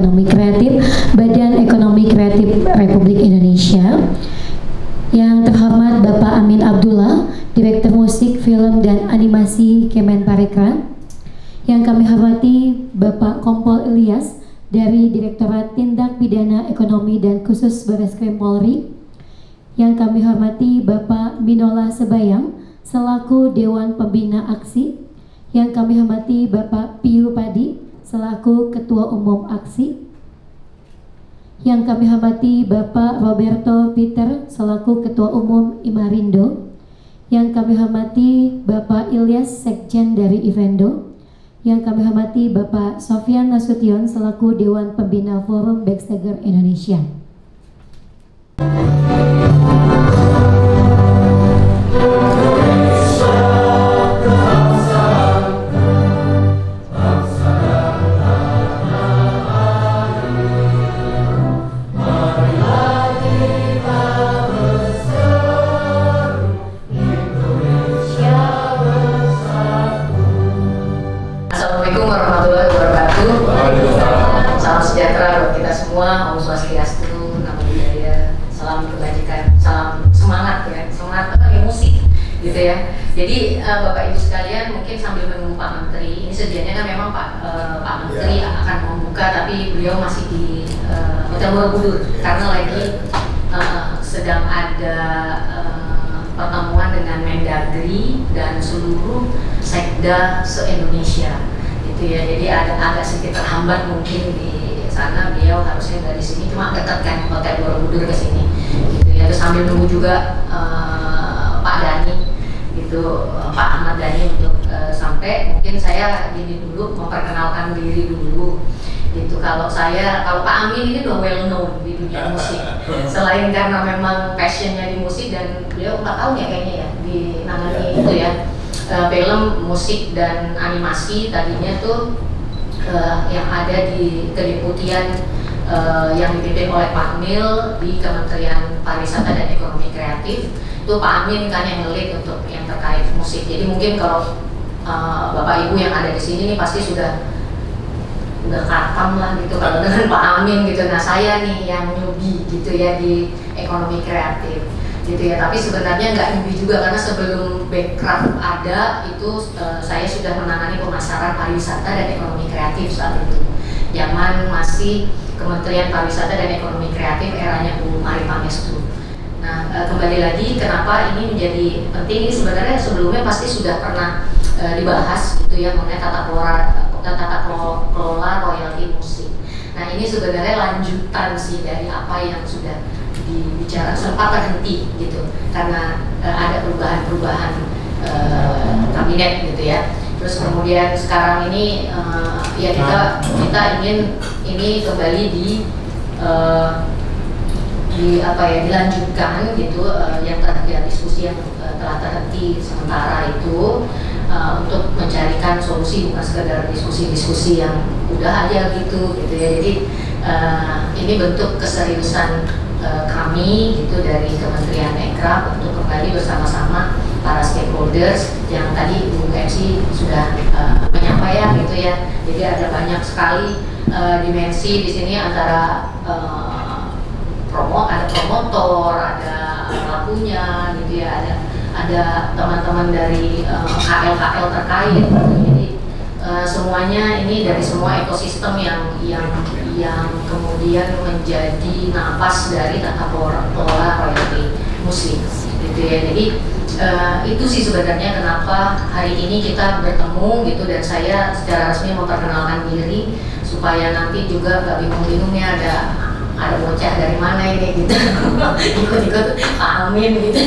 Ekonomi Kreatif Badan Ekonomi Kreatif Republik Indonesia. Yang terhormat Bapak Amin Abdullah, Direktur Musik, Film, dan Animasi Kemenparekraf. Yang kami hormati Bapak Kompol Ilyas dari Direktorat Tindak Pidana Ekonomi dan Khusus Barreskrim Polri. Yang kami hormati Bapak Minola Sebayang selaku Dewan Pembina Aksi. Yang kami hormati Bapak Piyu Padi selaku Ketua Umum Aksi. Yang kami hormati Bapak Roberto Peter selaku Ketua Umum Imarindo. Yang kami hormati Bapak Ilyas Sekjen dari Ivendo. Yang kami hormati Bapak Sofyan Nasution selaku Dewan Pembina Forum Backstage Indonesia. Assalamualaikum warahmatullahi wabarakatuh. Salam sejahtera buat kita semua. Om Swastiastu, Namo Buddhaya, salam kebajikan, salam semangat ya, semangat musik gitu ya. Jadi Bapak Ibu sekalian, mungkin sambil menunggu Pak Menteri, ini sedianya kan memang Pak Menteri akan membuka, tapi beliau masih di Hotel Borobudur karena lagi sedang ada pertemuan dengan Mendagri dan seluruh sekda se-Indonesia gitu ya. Jadi agak sedikit terhambat mungkin di sana, beliau harusnya dari sini, cuma dekat kan Hotel Borobudur ke sini gitu ya. Terus sambil nunggu juga Pak Dhani gitu, Pak Ahmad Dhani untuk sampai, mungkin saya gini dulu memperkenalkan diri dulu gitu. Kalau Pak Amin ini udah well known di dunia musik, selain karena memang passionnya di musik, dan beliau 4 tahun ya kayaknya ya di nangani itu ya, film, musik, dan animasi. Tadinya tuh yang ada di kedeputian yang dipimpin oleh Pak Nil di Kementerian Pariwisata dan Ekonomi Kreatif, itu Pak Amin kan yang ngelit untuk yang terkait musik. Jadi mungkin kalau Bapak Ibu yang ada di sini nih pasti sudah katam lah gitu kalau dengan Pak Amin gitu. Nah saya nih yang newbie gitu ya di ekonomi kreatif gitu ya. Tapi sebenarnya nggak newbie juga, karena sebelum Backcraft ada itu saya sudah menangani pemasaran pariwisata dan ekonomi kreatif saat itu. Zaman masih Kementerian Pariwisata dan Ekonomi Kreatif eranya Bu Mari Pangestu. Nah kembali lagi kenapa ini menjadi penting, ini sebenarnya sebelumnya pasti sudah pernah dibahas gitu ya mengenai tata kelola royalti musik. Nah ini sebenarnya lanjutan sih dari apa yang sudah dibicara, sempat terhenti gitu karena ada perubahan kabinet gitu ya. Terus kemudian sekarang ini ya kita ingin ini kembali dilanjutkan gitu, yang diskusi yang telah terhenti sementara itu, untuk mencarikan solusi, bukan sekedar diskusi-diskusi yang udah aja gitu ya. Jadi ini bentuk keseriusan kami gitu dari Kementerian Ekraf untuk kembali bersama-sama para stakeholders yang tadi Bu MC sudah menyampaikan gitu ya. Jadi ada banyak sekali dimensi di sini, antara ada promotor, ada pelakunya gitu ya, ada teman-teman dari KL terkait gitu. Jadi semuanya ini dari semua ekosistem yang kemudian menjadi napas dari tata kelola royalti musik gitu ya. Jadi itu sih sebenarnya kenapa hari ini kita bertemu gitu, dan saya secara resmi memperkenalkan diri supaya nanti juga nggak bingung-bingungnya ada bocah dari mana ini gitu ikut-ikut Pak Amin gitu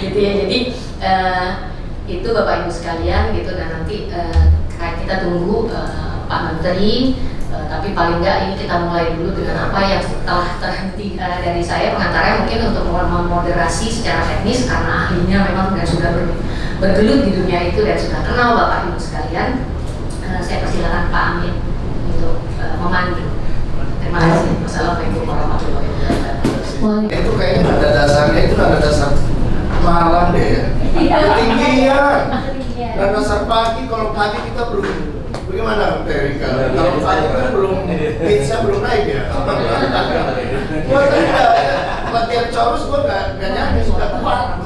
gitu ya. Jadi itu Bapak Ibu sekalian gitu, dan nanti kita tunggu Pak Menteri, tapi paling nggak ini kita mulai dulu dengan apa yang telah terhenti dari saya pengantarnya, mungkin untuk memoderasi secara teknis karena ahlinya memang dan sudah bergelut di dunia itu dan sudah kenal Bapak Ibu sekalian. Saya persilakan Pak Amin untuk memandu. Terima kasih. Wassalamualaikum warahmatullahi wabarakatuh. Itu kayaknya ada dasarnya, itu ada dasar malam deh ya. Ketinggian. Dan dasar pagi, kalau pagi kita belum. Bagaimana gimana Erika? Kalau Fahri kan belum, pitch-nya belum naik ya. Gua tadi nggak latihan chorus, gua nggak nyanyi, sudah kuat.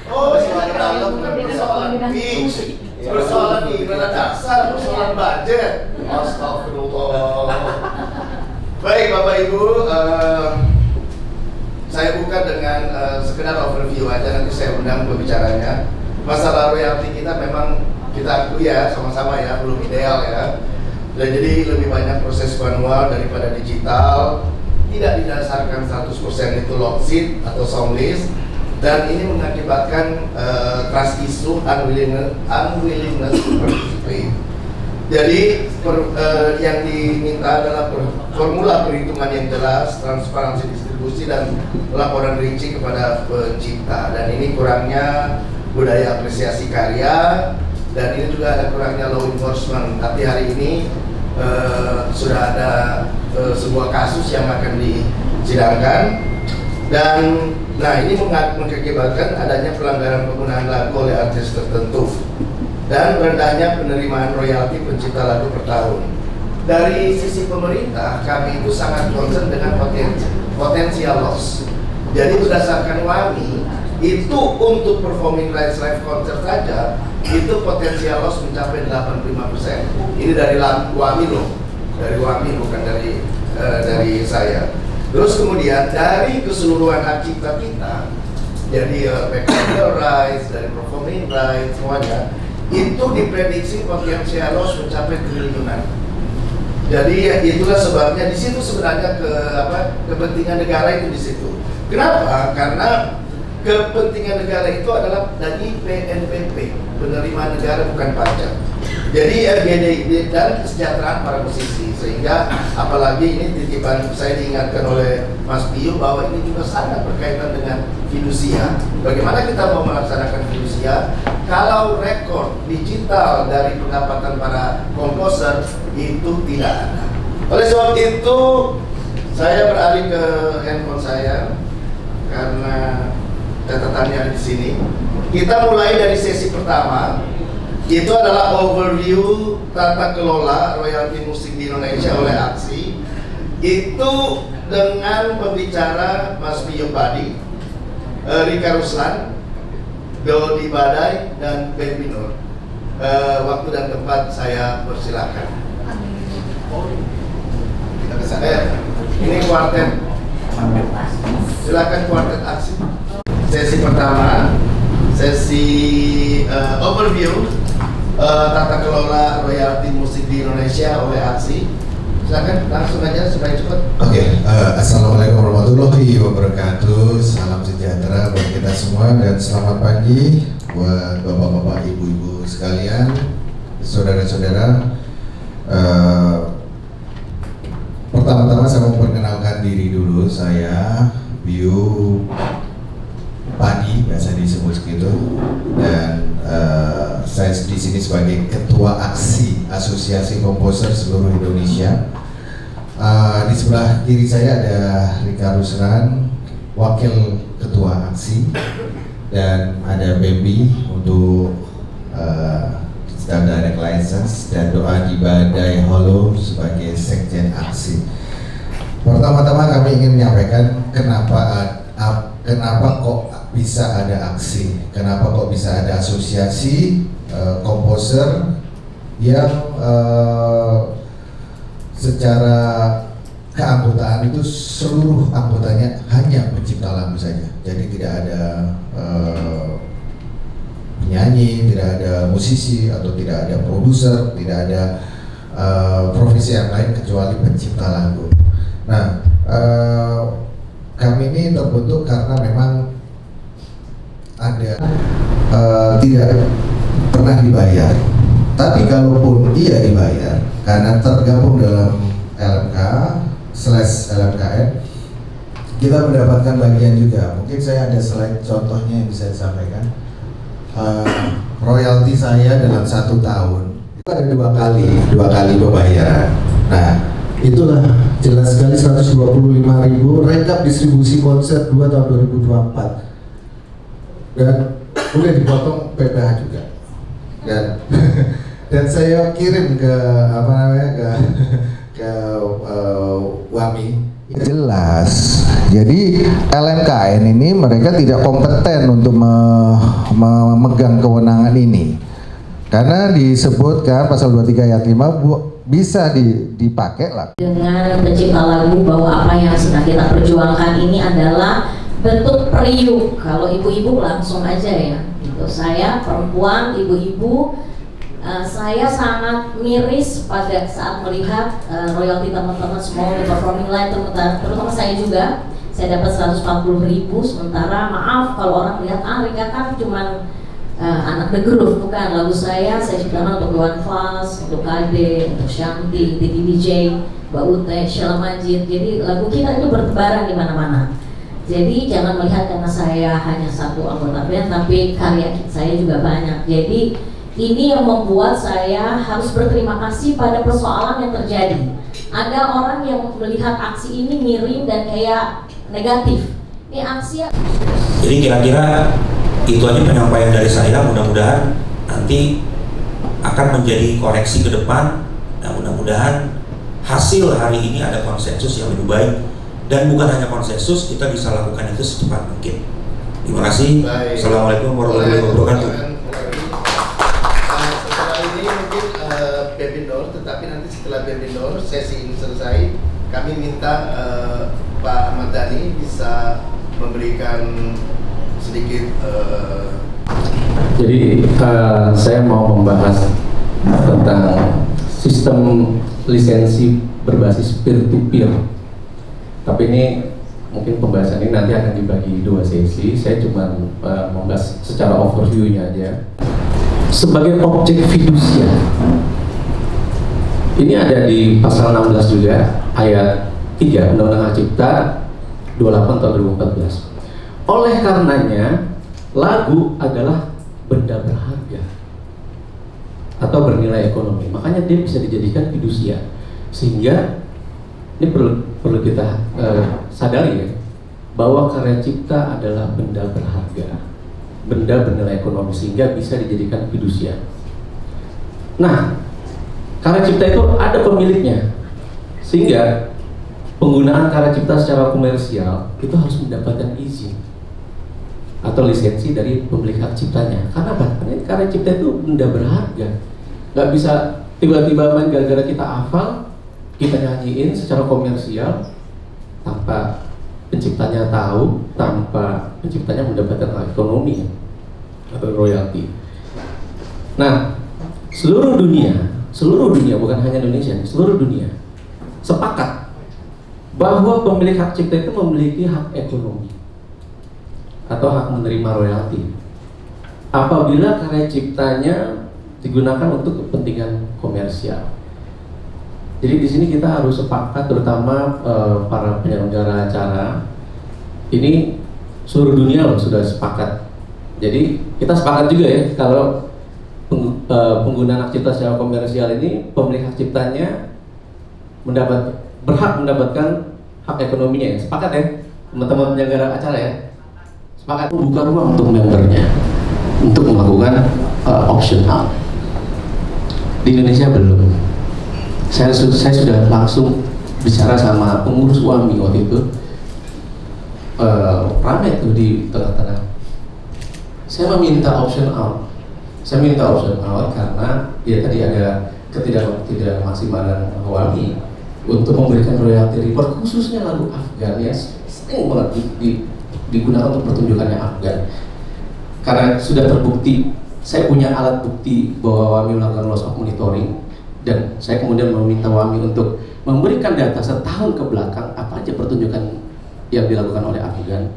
Oh, sekarang bukan persoalan pitch, persoalan gimana dasar, persoalan budget. Astagfirullah. Baik Bapak Ibu, saya buka dengan sekedar overview aja, nanti saya undang pembicaranya. Masalah royalti kita memang kita akui ya, sama-sama ya, belum ideal ya. Dan jadi lebih banyak proses manual daripada digital. Tidak didasarkan 100% itu log sheet atau sound list. Dan ini mengakibatkan trust issue, unwillingness to participate. Jadi yang diminta adalah formula perhitungan yang jelas, transparansi distribusi dan laporan rinci kepada pencipta. Dan ini kurangnya budaya apresiasi karya, dan ini juga ada kurangnya law enforcement. Tapi hari ini sudah ada sebuah kasus yang akan disidangkan, dan nah ini mengakibatkan adanya pelanggaran penggunaan lagu oleh artis tertentu dan rendahnya penerimaan royalti pencipta lagu per tahun. Dari sisi pemerintah, kami itu sangat concern dengan potensial loss. Jadi berdasarkan WAMI, itu untuk performing rights live concert saja, itu potensial loss mencapai 85%. Ini dari WAMI loh, dari WAMI bukan dari saya. Terus kemudian dari keseluruhan hak cipta kita, jadi technical rights, dari performing rights, semuanya itu diprediksi potensial loss mencapai triliunan. Jadi ya, itulah sebabnya di situ sebenarnya kepentingan negara itu di situ. Kenapa? Karena kepentingan negara itu adalah dari PNBP, penerimaan negara bukan pajak. Jadi FGD dan kesejahteraan para musisi, sehingga apalagi ini titipan saya diingatkan oleh Mas Piyu bahwa ini juga sangat berkaitan dengan fidusia. Bagaimana kita mau melaksanakan fidusia kalau rekor digital dari pendapatan para komposer itu tidak ada. Oleh sebab itu saya beralih ke handphone saya karena catatannya di sini. Kita mulai dari sesi pertama. Itu adalah overview tata kelola royalti musik di Indonesia oleh AXI. Itu dengan pembicara Mas Piyu Padi, Rika Ruslan, Dodi Badai, dan Ben Binur. Waktu dan tempat saya persilakan. Ini kuartet. Silakan kuartet AXI. Sesi pertama, sesi overview tata kelola royalti musik di Indonesia oleh AXI. Silakan langsung aja supaya cepat. Oke, assalamualaikum warahmatullahi wabarakatuh. Salam sejahtera buat kita semua dan selamat pagi buat bapak-bapak, ibu-ibu sekalian, saudara-saudara. Pertama-tama saya mau memperkenalkan diri dulu. Saya Piyu Padi, biasa disebut segitu, dan saya di sini sebagai Ketua AXI, Asosiasi Komposer Seluruh Indonesia. Di sebelah kiri saya ada Rika Ruslan, Wakil Ketua AXI, dan ada Bambi untuk Staff Direct License, dan Dodi Badai Holo sebagai Sekjen AXI. Pertama-tama kami ingin menyampaikan kenapa kok bisa ada AXI, kenapa kok bisa ada asosiasi komposer yang secara keanggotaan itu seluruh anggotanya hanya pencipta lagu saja. Jadi tidak ada penyanyi, tidak ada musisi, atau tidak ada produser, tidak ada profesi yang lain kecuali pencipta lagu. Nah, kami ini terbentuk karena memang ada tidak pernah dibayar, tapi kalaupun dia dibayar karena tergabung dalam LMK/LMKN, kita mendapatkan bagian juga. Mungkin saya ada slide contohnya yang bisa disampaikan. Royalti saya dalam 1 tahun itu ada dua kali pembayaran. Nah, itulah jelas sekali 125.000 rekap distribusi konser 2 tahun 2024. Dan udah dipotong PPh juga. Dan saya kirim ke apa namanya ke WAMI. Jelas. Jadi LMKN ini mereka tidak kompeten untuk memegang kewenangan ini. Karena disebutkan pasal 23 ayat 5 bisa dipakai lah. Dengan pencipta lagu bahwa apa yang sedang kita perjuangkan ini adalah bentuk periuk. Kalau ibu-ibu langsung aja ya. Gitu. Saya perempuan, ibu-ibu, saya sangat miris pada saat melihat royalti teman-teman semua di performing line, terutama saya juga. Saya dapat 140.000, sementara maaf kalau orang lihat Rika kan cuman anak The Groove, bukan. Lagu saya ciptakan untuk Dewan Fals, untuk Kade, untuk Shanti, Titi DJ, Mbak Ute, Sheila Majid. Jadi lagu kita itu bertebaran di mana-mana. Jadi jangan melihat karena saya hanya satu anggota band, tapi karya saya juga banyak. Jadi ini yang membuat saya harus berterima kasih pada persoalan yang terjadi. Ada orang yang melihat aksi ini miring dan kayak negatif. Ini aksi. Jadi kira-kira itu aja penyampaian dari saya. Mudah-mudahan nanti akan menjadi koreksi ke depan. Nah, mudah-mudahan hasil hari ini ada konsensus yang lebih baik, dan bukan hanya konsensus, kita bisa lakukan itu secepat mungkin. Terima kasih. Assalamualaikum warahmatullahi wabarakatuh. Tetapi nanti setelah webinar sesi ini selesai, kami minta Pak Ahmad Dhani bisa memberikan sedikit. Jadi saya mau membahas tentang sistem lisensi berbasis peer-to-peer. Tapi ini mungkin pembahasan ini nanti akan dibagi 2 sesi. Saya cuma membahas secara overview-nya aja. Sebagai objek fidusia, ini ada di pasal 16 juga, ayat 3 Undang-Undang Hak Cipta 28 tahun 2014. Oleh karenanya, lagu adalah benda berharga atau bernilai ekonomi. Makanya dia bisa dijadikan fidusia. Sehingga ini perlu kita sadari ya, bahwa karya cipta adalah benda berharga, benda bernilai ekonomi, sehingga bisa dijadikan fidusia. Nah, karya cipta itu ada pemiliknya, sehingga penggunaan karya cipta secara komersial itu harus mendapatkan izin atau lisensi dari pemilik hak ciptanya. Karena apa? Karena karya cipta itu benda berharga, nggak bisa tiba-tiba main gara-gara kita hafal, kita nyanyiin secara komersial tanpa penciptanya tahu, tanpa penciptanya mendapatkan hak ekonomi atau royalti. Nah, seluruh dunia, bukan hanya Indonesia, seluruh dunia sepakat bahwa pemilik hak cipta itu memiliki hak ekonomi atau hak menerima royalti apabila karya ciptanya digunakan untuk kepentingan komersial. Jadi di sini kita harus sepakat, terutama para penyelenggara acara ini, seluruh dunia loh sudah sepakat. Jadi kita sepakat juga ya, kalau penggunaan hak cipta secara komersial ini pemilik hak ciptanya berhak mendapatkan hak ekonominya. Sepakat ya teman-teman penyelenggara acara ya, sepakat. Buka ruang untuk membernya untuk melakukan auction out. Di Indonesia belum. Saya sudah langsung bicara sama pengurus WAMI waktu itu, ramai tuh di tengah-tengah. Saya meminta auction out. Saya minta auction out karena ya tadi ada ketidakmaksimalan WAMI untuk memberikan royalty report, khususnya lagu Afgan ya, sering banget digunakan untuk pertunjukannya Afgan. Karena sudah terbukti, saya punya alat bukti bahwa WAMI melakukan loss of monitoring, dan saya kemudian meminta WAMI untuk memberikan data setahun ke belakang apa aja pertunjukan yang dilakukan oleh Afgan.